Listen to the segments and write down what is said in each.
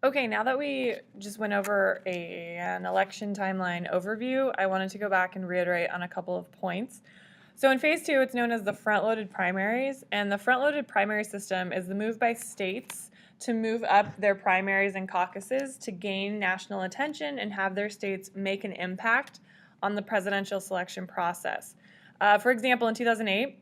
Okay, now that we just went over an election timeline overview, I wanted to go back and reiterate on a couple of points. So in phase two, it's known as the front-loaded primaries, and the front-loaded primary system is the move by states to move up their primaries and caucuses to gain national attention and have their states make an impact on the presidential selection process. For example, in 2008,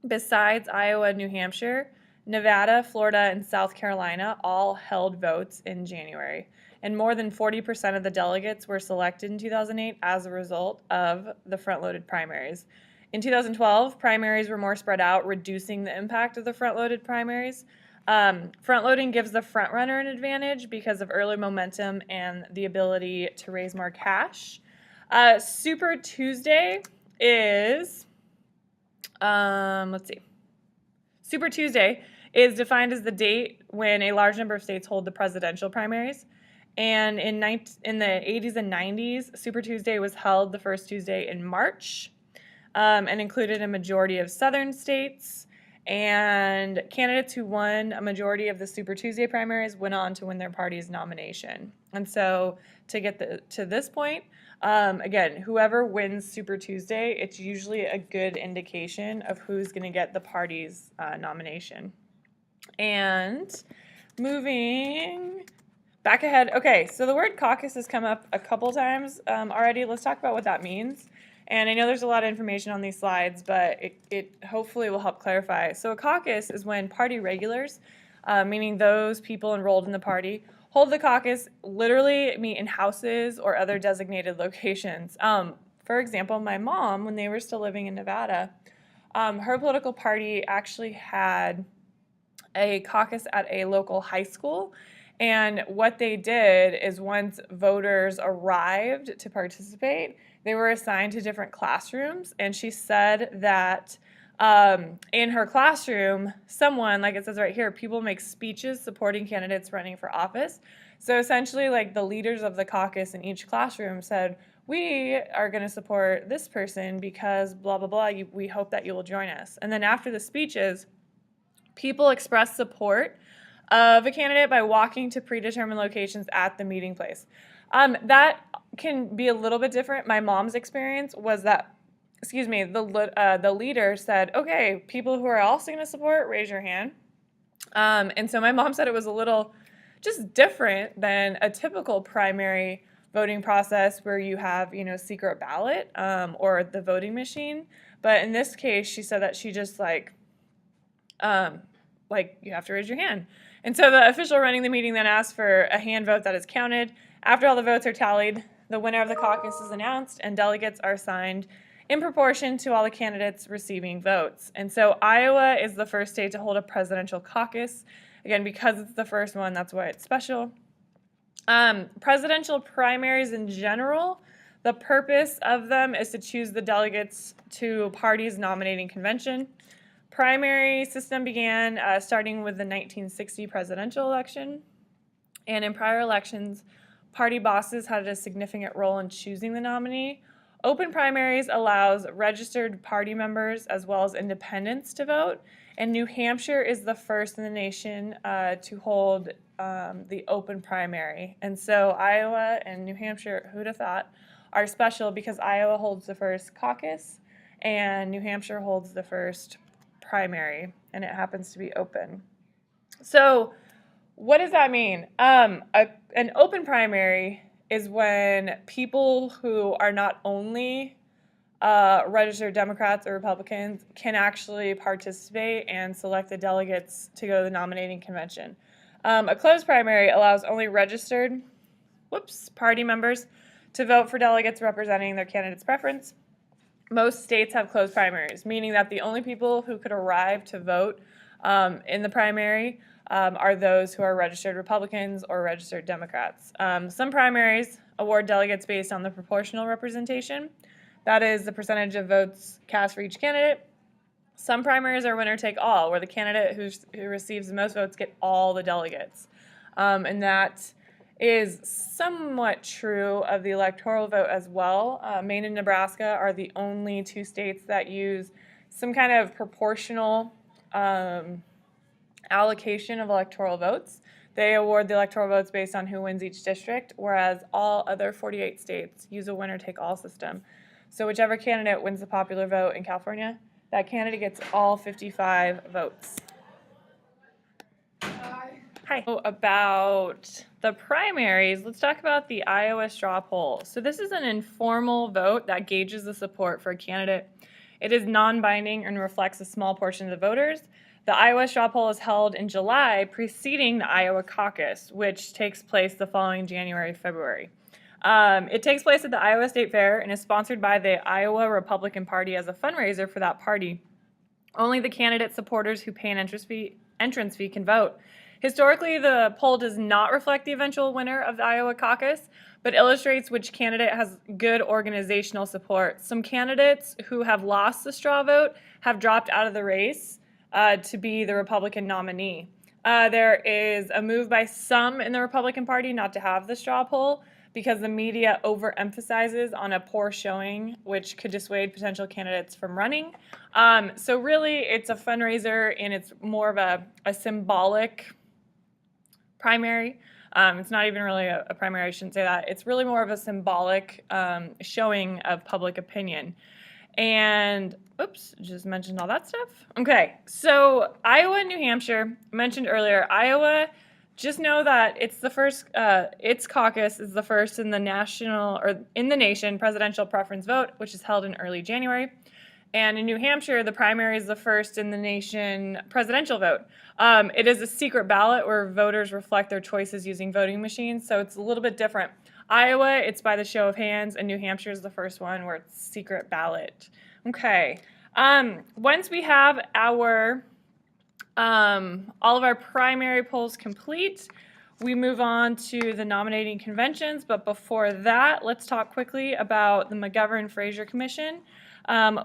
besides Iowa and New Hampshire, Nevada, Florida, and South Carolina all held votes in January, and more than 40% of the delegates were selected in 2008 as a result of the front-loaded primaries. In 2012, primaries were more spread out, reducing the impact of the front-loaded primaries. Front-loading gives the front-runner an advantage because of early momentum and the ability to raise more cash. Super Tuesday is, Super Tuesday is defined as the date when a large number of states hold the presidential primaries. And in the 80s and 90s, Super Tuesday was held the first Tuesday in March and included a majority of southern states. And candidates who won a majority of the Super Tuesday primaries went on to win their party's nomination. And so to get to this point, again, whoever wins Super Tuesday, it's usually a good indication of who's going to get the party's nomination. And moving back ahead. Okay, so the word caucus has come up a couple times already. Let's talk about what that means. And I know there's a lot of information on these slides, but it hopefully will help clarify. So a caucus is when party regulars, meaning those people enrolled in the party, hold the caucus, literally meet in houses or other designated locations. For example, my mom, when they were still living in Nevada, her political party actually had a caucus at a local high school. And what they did is once voters arrived to participate, they were assigned to different classrooms. And she said that in her classroom, someone, like it says right here, people make speeches supporting candidates running for office. So essentially, like the leaders of the caucus in each classroom said, we are going to support this person because blah, blah, blah. We hope that you will join us. And then after the speeches, people express support of a candidate by walking to predetermined locations at the meeting place. That can be a little bit different. My mom's experience was that, the leader said, okay, people who are also going to support, raise your hand. And so my mom said it was a little just different than a typical primary voting process where you have, secret ballot or the voting machine. But in this case, she said that she just you have to raise your hand. And so the official running the meeting then asks for a hand vote that is counted. After all the votes are tallied, the winner of the caucus is announced and delegates are assigned in proportion to all the candidates receiving votes. And so Iowa is the first state to hold a presidential caucus. Again, because it's the first one, that's why it's special. Presidential primaries in general, the purpose of them is to choose the delegates to parties' nominating convention. Primary system began starting with the 1960 presidential election, and in prior elections, party bosses had a significant role in choosing the nominee. Open primaries allows registered party members as well as independents to vote, and New Hampshire is the first in the nation to hold the open primary. And so Iowa and New Hampshire, who'd have thought, are special because Iowa holds the first caucus and New Hampshire holds the first primary, and it happens to be open. So what does that mean? An open primary is when people who are not only registered Democrats or Republicans can actually participate and select the delegates to go to the nominating convention. A closed primary allows only registered party members to vote for delegates representing their candidate's preference. Most states have closed primaries, meaning that the only people who could arrive to vote in the primary are those who are registered Republicans or registered Democrats. Some primaries award delegates based on the proportional representation. That is the percentage of votes cast for each candidate. Some primaries are winner take all, where the candidate who receives the most votes get all the delegates. And that is somewhat true of the electoral vote as well. Maine and Nebraska are the only two states that use some kind of proportional allocation of electoral votes. They award the electoral votes based on who wins each district, whereas all other 48 states use a winner-take-all system. So whichever candidate wins the popular vote in California, that candidate gets all 55 votes. Hi. So about the primaries, let's talk about the Iowa straw poll. So this is an informal vote that gauges the support for a candidate. It is non-binding and reflects a small portion of the voters. The Iowa straw poll is held in July, preceding the Iowa caucus, which takes place the following January, February. It takes place at the Iowa State Fair and is sponsored by the Iowa Republican Party as a fundraiser for that party. Only the candidate supporters who pay an entrance fee can vote. Historically, the poll does not reflect the eventual winner of the Iowa caucus, but illustrates which candidate has good organizational support. Some candidates who have lost the straw vote have dropped out of the race to be the Republican nominee. There is a move by some in the Republican Party not to have the straw poll because the media overemphasizes on a poor showing, which could dissuade potential candidates from running. So really, it's a fundraiser, and it's more of a symbolic primary. It's not even really a primary, I shouldn't say that. It's really more of a symbolic showing of public opinion. And, oops, just mentioned all that stuff. Okay, so Iowa and New Hampshire, mentioned earlier. Iowa, just know that it's the first, its caucus is the first in the nation presidential preference vote, which is held in early January. And in New Hampshire, the primary is the first in the nation presidential vote. It is a secret ballot where voters reflect their choices using voting machines, so it's a little bit different. Iowa, it's by the show of hands, and New Hampshire is the first one where it's secret ballot. Okay. Once we have our all of our primary polls complete, we move on to the nominating conventions. But before that, let's talk quickly about the McGovern-Fraser Commission,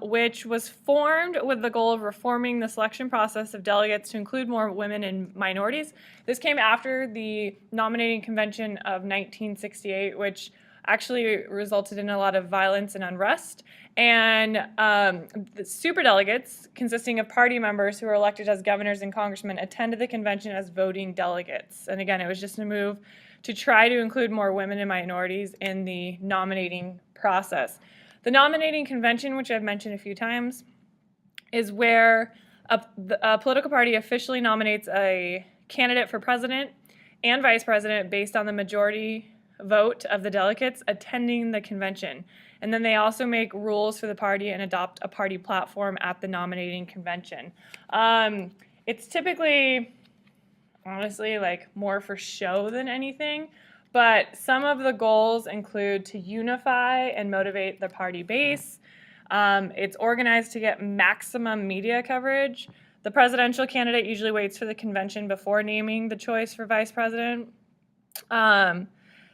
which was formed with the goal of reforming the selection process of delegates to include more women and minorities. This came after the nominating convention of 1968, which actually resulted in a lot of violence and unrest. And the superdelegates, consisting of party members who were elected as governors and congressmen, attended the convention as voting delegates. And again, it was just a move to try to include more women and minorities in the nominating process. The nominating convention, which I've mentioned a few times, is where a political party officially nominates a candidate for president and vice president based on the majority vote of the delegates attending the convention. And then they also make rules for the party and adopt a party platform at the nominating convention. It's typically, honestly, like more for show than anything, but some of the goals include to unify and motivate the party base. It's organized to get maximum media coverage. The presidential candidate usually waits for the convention before naming the choice for vice president.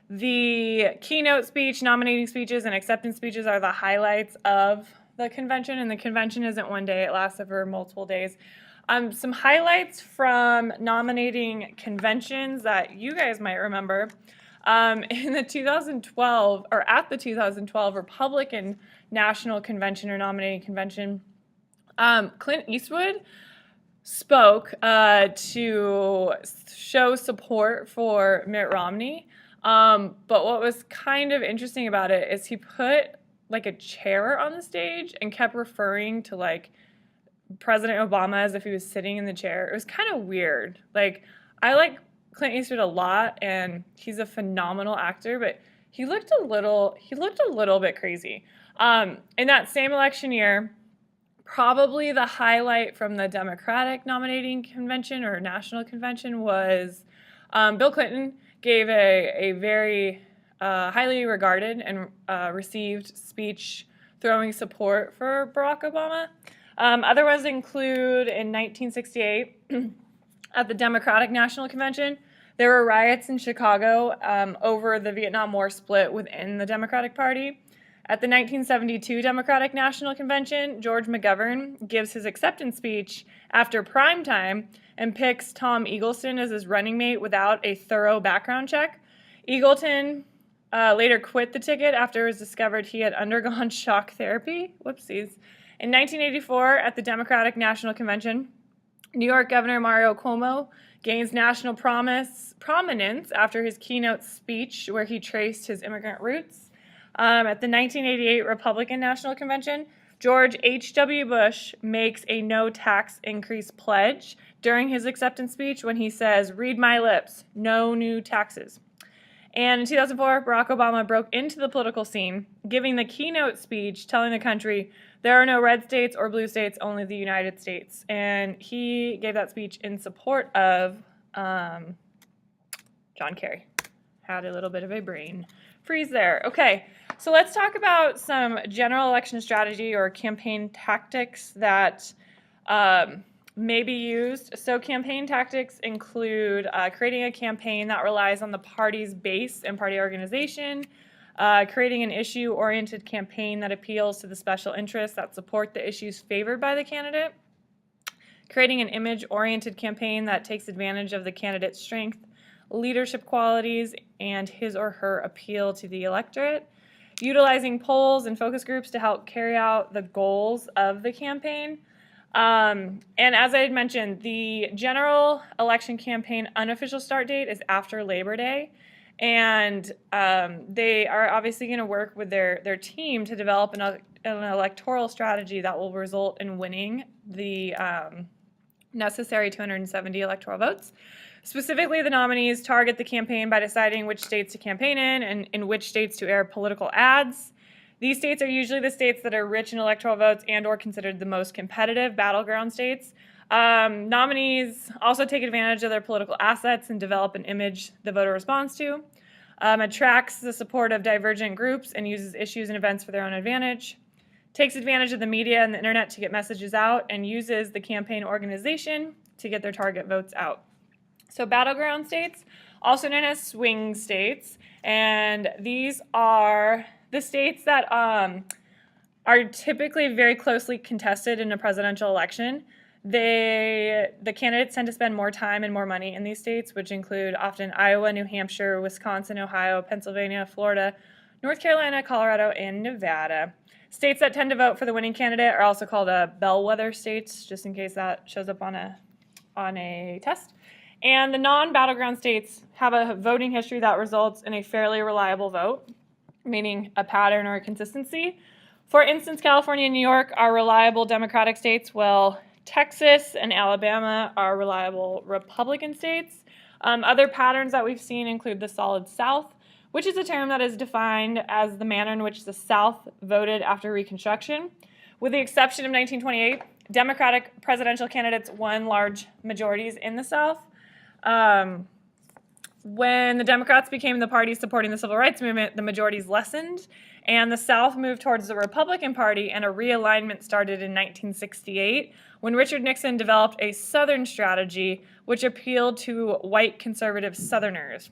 The keynote speech, nominating speeches, and acceptance speeches are the highlights of the convention, and the convention isn't one day, it lasts over multiple days. Some highlights from nominating conventions that you guys might remember. In the 2012, or at the 2012 Republican National Convention or Nominating Convention, Clint Eastwood spoke to show support for Mitt Romney. But what was kind of interesting about it is he put like a chair on the stage and kept referring to like President Obama as if he was sitting in the chair. It was kind of weird. Like, I like Clint Eastwood a lot, and he's a phenomenal actor, but he looked a little bit crazy. In that same election year, probably the highlight from the Democratic nominating convention or national convention was Bill Clinton gave a very highly regarded and received speech throwing support for Barack Obama. Other ones include in 1968 at the Democratic National Convention, there were riots in Chicago over the Vietnam War split within the Democratic Party. At the 1972 Democratic National Convention, George McGovern gives his acceptance speech after prime time and picks Tom Eagleton as his running mate without a thorough background check. Eagleton later quit the ticket after it was discovered he had undergone shock therapy. Whoopsies. In 1984, at the Democratic National Convention, New York Governor Mario Cuomo gains national prominence after his keynote speech where he traced his immigrant roots. At the 1988 Republican National Convention, George H.W. Bush makes a no tax increase pledge during his acceptance speech when he says, "Read my lips, no new taxes." And in 2004, Barack Obama broke into the political scene, giving the keynote speech telling the country there are no red states or blue states, only the United States. And he gave that speech in support of John Kerry. Had a little bit of a brain freeze there. Okay, so let's talk about some general election strategy or campaign tactics that may be used. So campaign tactics include creating a campaign that relies on the party's base and party organization, creating an issue-oriented campaign that appeals to the special interests that support the issues favored by the candidate, creating an image-oriented campaign that takes advantage of the candidate's strength, leadership qualities, and his or her appeal to the electorate, utilizing polls and focus groups to help carry out the goals of the campaign. And as I had mentioned, the general election campaign unofficial start date is after Labor Day. And they are obviously going to work with their team to develop an electoral strategy that will result in winning the necessary 270 electoral votes. Specifically, the nominees target the campaign by deciding which states to campaign in and in which states to air political ads. These states are usually the states that are rich in electoral votes and or considered the most competitive battleground states. Nominees also take advantage of their political assets and develop an image the voter responds to, attracts the support of divergent groups and uses issues and events for their own advantage, takes advantage of the media and the internet to get messages out, and uses the campaign organization to get their target votes out. So battleground states, also known as swing states, and these are the states that are typically very closely contested in a presidential election. The candidates tend to spend more time and more money in these states, which include often Iowa, New Hampshire, Wisconsin, Ohio, Pennsylvania, Florida, North Carolina, Colorado, and Nevada. States that tend to vote for the winning candidate are also called bellwether states, just in case that shows up on a test. And the non-battleground states have a voting history that results in a fairly reliable vote, meaning a pattern or a consistency. For instance, California and New York are reliable Democratic states, while Texas and Alabama are reliable Republican states. Other patterns that we've seen include the Solid South, which is a term that is defined as the manner in which the South voted after Reconstruction. With the exception of 1928, Democratic presidential candidates won large majorities in the South. When the Democrats became the party supporting the civil rights movement, the majorities lessened, and the South moved towards the Republican Party, and a realignment started in 1968 when Richard Nixon developed a Southern strategy which appealed to white conservative Southerners.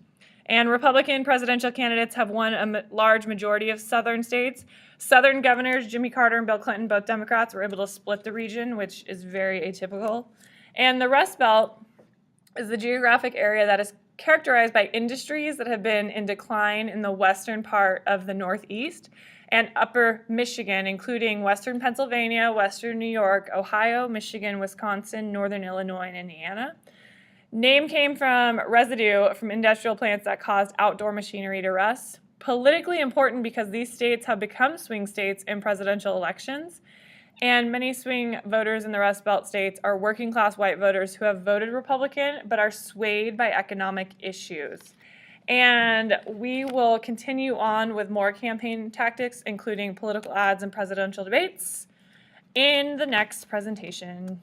And Republican presidential candidates have won a large majority of Southern states. Southern governors, Jimmy Carter and Bill Clinton, both Democrats, were able to split the region, which is very atypical. And the Rust Belt is the geographic area that is characterized by industries that have been in decline in the western part of the Northeast and upper Michigan, including western Pennsylvania, western New York, Ohio, Michigan, Wisconsin, northern Illinois, and Indiana. Name came from residue from industrial plants that caused outdoor machinery to rust. Politically important because these states have become swing states in presidential elections. And many swing voters in the Rust Belt states are working class white voters who have voted Republican but are swayed by economic issues. And we will continue on with more campaign tactics, including political ads and presidential debates, in the next presentation.